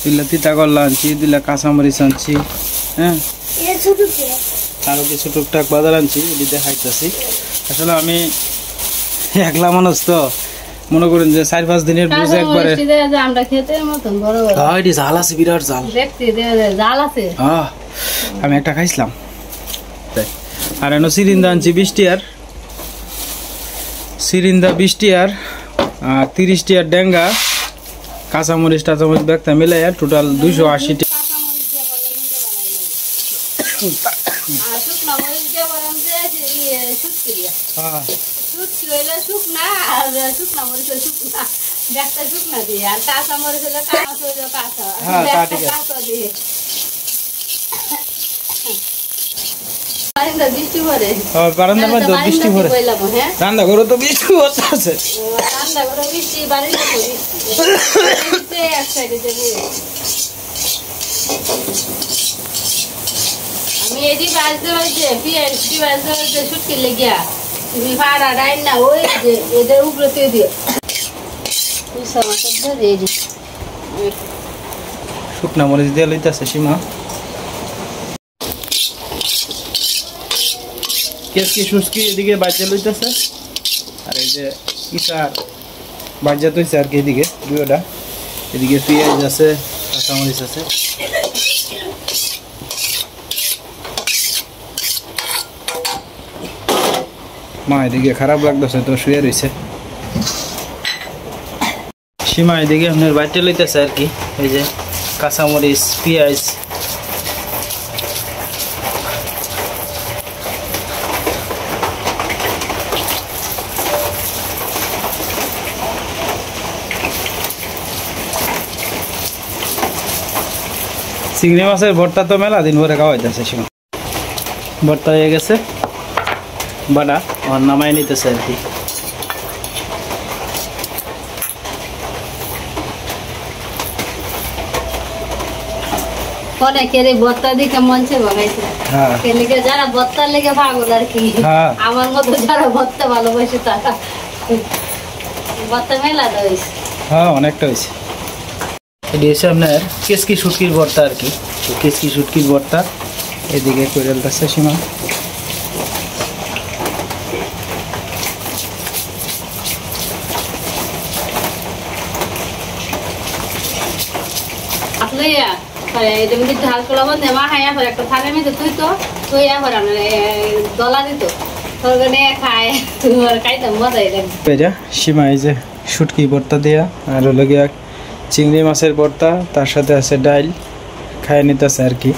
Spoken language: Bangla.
দুইলা তিতা করলা আনছি, দুইলা কাঁচামরিচ আনছি, হ্যাঁ আরো কিছু টুকটাক বাজার আনছি, এদিকে খাইতেছি। আসলে আমি একলা মানুষ তো, মনে করেন যে 4-5 দিনের বুঝে একবারে আমরা খেতে মতন বড় বড় এটি জাল আছে, বিরাট জাল দেখতে জাল আছে। আমি একটা খাইছিলাম। আর এনো সিরিন্দা আনছি 20 টাকার, সিরিন্দা 20 টাকার, 30 টাকার ডেঙ্গা, কাঁচামরিচ টাচামরিচ ব্যাগটা মিলাইয়া টোটাল 280 টাকা। বৃষ্টি পরে রান্না করো তো বৃষ্টি আছে, আমি এটি বাজতে বাজতে পিএসটি বাজতে বাজতে শুটকি লেগিয়া তুমি ভাড়া ডাইন না ওই যে এদের উপরে দিয়ে শুকনা মরিচ দিয়ে লইতেছে সীমা। কেসকি শুষ্কি এদিকে বাজ্যা লইতেছে, আর এই যে ইসার বাজ্যা তৈছে আর কি এদিকে দুইটা। এদিকে পেঁয়াজ আছে, কাঁচামরিচ আছে। মা এদিকে খারাপ লাগতেছে তো শুয়ে রয়েছে। সীমা এদিকে আপনার বাচ্চা লইতেছে আর কি, এই যে কাঁচামরিচ পেঁয়াজ। চিংড়ি মাছের ভর্তা তো মেলা দিন ভরে খাওয়া যাচ্ছে, সীমা ভর্তা হয়ে গেছে, বাটা আর নামাই নিতেছে আর কি। ভর্তা দিকে মঞ্চে বানাইছে, যারা ভর্তার লেগে পাগল আর কি, আমার মতো যারা ভর্তা ভালোবাসে তারা ভর্তা মেলা হয়েছে। হ্যাঁ অনেকটা হয়েছে। এটি হচ্ছে আপনার কেসকি শুটকির ভর্তা আর কি, কেসকি শুটকির ভর্তা এদিকে কইরালতেছে সীমা। সীমা এই যে শুটকি ভর্তা দেয়া, আর হলো গিয়া চিংড়ি মাছের ভর্তা, তার সাথে আছে ডাইল, খাইয়ে নিতেছে আর কি।